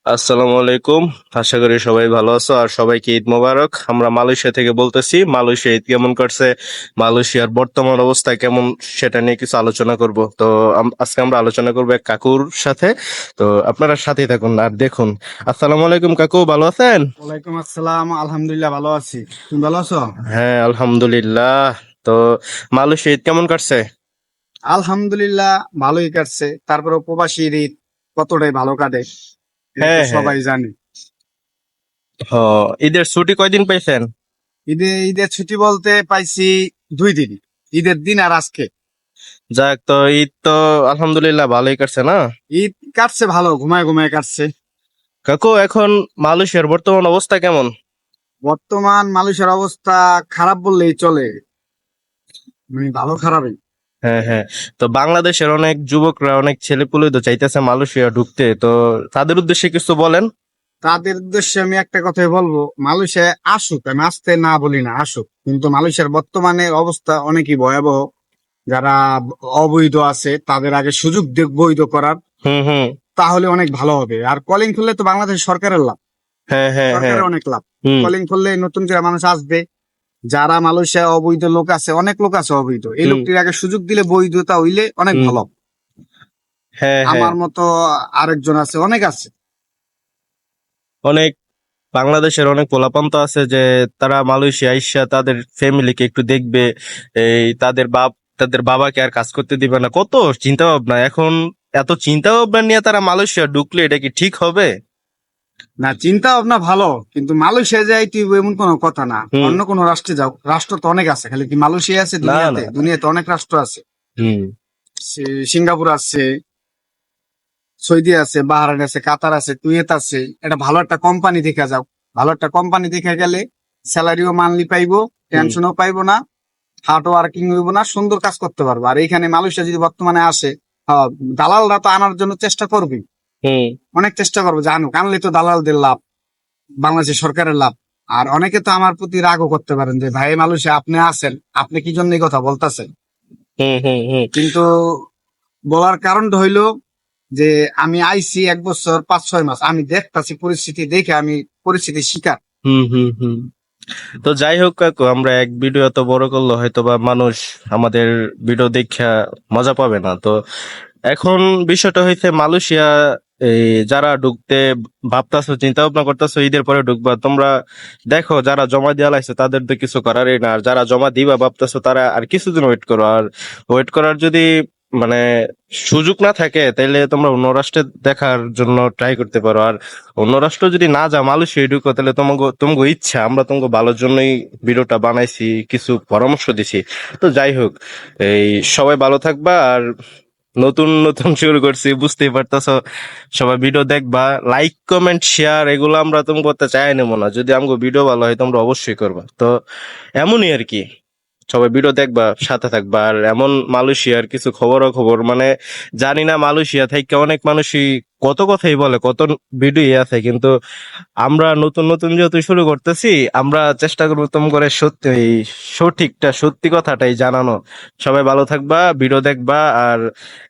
আসসালামু আলাইকুম। আশা করি সবাই ভালো আছো আর সবাইকে ঈদ মোবারক। আমরা মালয়েশিয়া থেকে বলতেছি। মালয়েশিয়া ঈদ কেমন কাটছে, মালয়েশিয়ার বর্তমান অবস্থা কেমন, সেটা নিয়ে কিছু আলোচনা করব। তো আজকে আমরা আলোচনা করবো এক কাকুর সাথে। তো আপনারা সাথেই থাকুন আর দেখুন। আসসালামু আলাইকুম কাকু, ভালো আছেন? ওয়ালাইকুম আসসালাম, আলহামদুলিল্লাহ ভালো আছি। তুমি ভালো আছো? হ্যাঁ, আলহামদুলিল্লাহ। তো মালয়েশিয়া ঈদ কেমন কাটছে? আলহামদুলিল্লাহ ভালোই কাটছে। তারপরে প্রবাসী ঈদ কতটাই ভালো কাটে এটা তো হ্যাঁ হ্যাঁ। সবাই জানে। ও, ঈদের ছুটি কয়দিন পাইছেন? ঈদের ছুটি বলতে পাইছি 2 দিন, ঈদের দিন আর আজকে। যাক, তো ঈদ তো আলহামদুলিল্লাহ ভালোই কাটছে না? ঈদ কাটছে ভালো, ঘুমায় ঘুমায় কাটছে। কাকু, এখন মালয়েশিয়ার বর্তমান অবস্থা কেমন? বর্তমান মানুষের অবস্থা খারাপ বললেই চলে, মানে ভালো খারাপই। হ্যাঁ হ্যাঁ। তো বাংলাদেশের অনেক যুবকরা, অনেক ছেলেপুলে তো চাইতেছে মালয়েশিয়া ঢুকতে, তো তাদের উদ্দেশ্যে কিছু বলেন। তাদের উদ্দেশ্যে আমি একটা কথাই বলবো, মালয়েশিয়ায় আসুক, আমি আসতে না বলি না, আসুক, কিন্তু মালয়েশিয়ার বর্তমানে অবস্থা অনেকই ভয়াবহ। যারা অবৈধ আছে তাদের আগে সুযোগ দেব বৈধ করার, হুম হুম। তাহলে অনেক ভালো হবে। আর কলিং খুললে তো বাংলাদেশ সরকারের লাভ, হ্যাঁ হ্যাঁ হ্যাঁ। সরকারের অনেক লাভ। হুম কলিং খুললে নতুন করে মানুষ আসবে। যারা মালয়েশিয়া অবৈধ লোক আছে, অনেক লোক আছে অবৈধ, এই হুম লোকটির আগে সুযোগ দিলে বৈধতা হইলে অনেক হুম। ভালো। হ্যাঁ হ্যাঁ। আমার মতো আরেকজন আছে, অনেক আছে। অনেক বাংলাদেশের অনেক পোলাপান তো আছে যে তারা মালয়েশিয়া আইসা তাদের ফ্যামিলিকে একটু দেখবে, এই তাদের বাবাকে আর কাজ করতে দিবে না, কত চিন্তা ভাবনা এখন। এত চিন্তা ভাবনা নিয়ে তারা মালয়েশিয়া ঢুকলে এটা কি ঠিক হবে? না, চিন্তা ভাবনা ভালো, কিন্তু মালয়েশিয়া যাই তুই এমন কোনো কথা না। হুম। অন্য কোনো রাষ্ট্রে যাও, রাষ্ট্র তো অনেক আছে, খালি কি মালয়েশিয়া আছে? না দুনিয়াতে না। দুনিয়াতে অনেক রাষ্ট্র আছে। হুম সিঙ্গাপুর আছে, সৌদি আছে, বাহরাইন আছে, কাতার আছে, কুয়েত আছে। এটা ভালো একটা কোম্পানি দেখে যাও। ভালো একটা কোম্পানি দেখে গেলে স্যালারিও মানলি পাইবো, হুম টেনশনও পাইবো না, হার্ড ওয়ার্কিং হইবো না, সুন্দর কাজ করতে পারবো। আর এইখানে মালয়েশিয়া যদি বর্তমানে আসে, দালালরা তো আনার জন্য চেষ্টা করবে, হুম অনেক চেষ্টা করবো, জানুক, আনলে তো দালালদের লাভ, বাংলাদেশের সরকারের লাভ। আর অনেকে তো আমার প্রতি রাগও করতে পারেন যে ভাই মালয়েশিয়া আপনি আছেন, আপনি কি জন্য এই কথা বলতেছেন। হুম হুম হুম কিন্তু বলার কারণটা হইলো যে আমি আইছি 1 বছর 5-6 মাস, আমি দেখতাছি পরিস্থিতি, দেখে আমি পরিস্থিতির শিকার। হুম হুম হুম। তো যাই হোক কাকু, আমরা এক ভিডিও এত বড় করলে হয়তো বা মানুষ আমাদের ভিডিও দেখা মজা পাবে না। তো এখন বিষয়টা হয়েছে মালয়েশিয়া, এই যারা ঢুকতে ভাবতাছো, চিন্তা ভাবনা করতেছো ঈদের পরে ঢুকবা, তোমরা দেখো যারা জমা দেওয়া লাগছে তাদের তো কিছু করারই না। আর যারা জমা দিবা ভাবতেছো তারা আর কিছুদিন ওয়েট করো। আর ওয়েট করার যদি মানে সুযোগ না থাকে তাহলে তোমরা অন্য রাষ্ট্রে দেখার জন্য ট্রাই করতে পারো। আর অন্য রাষ্ট্র যদি না যা মালয়েশিয়া ঢুকো, তাহলে তোমাকে তোমাকে ইচ্ছা, আমরা তোমাকে ভালোর জন্যই ভিডিওটা বানাইছি, কিছু পরামর্শ দিছি। তো যাই হোক, এই সবাই ভালো থাকবা। আর নতুন নতুন শুরু করছি, বুঝতেই পারতেছো। সবাই ভিডিও দেখবা, লাইক কমেন্ট শেয়ার এগুলো আমরা তুমি করতে চাই না মনে হয়। যদি আমাকে ভিডিও ভালো হয় তোমরা অবশ্যই করবা। তো এমনই আর কি, সবাই ভিডিও দেখবা, সাথে থাকবা। আর এমন মালয়েশিয়ার কিছু খবর মানে জানি না, মালয়েশিয়া থেকে অনেক মানুষই কত কথাই বলে, কত ভিডিও আছে, কিন্তু আমরা নতুন নতুন যেহেতু শুরু করতেছি, আমরা চেষ্টা করবো তুমি করে সত্যি এই সত্যি কথাটাই জানানো। সবাই ভালো থাকবা, ভিডিও দেখবা। আর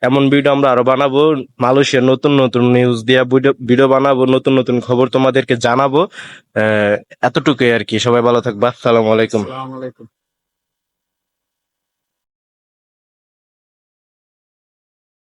এমন ভিডিও আমরা আরো বানাবো, মালয়েশিয়ার নতুন নতুন নিউজ দিয়া ভিডিও ভিডিও বানাবো, নতুন নতুন খবর তোমাদেরকে জানাবো। এতটুকুই আর কি, সবাই ভালো থাকবা। আসসালামু আলাইকুম। আসসালামু আলাইকুম।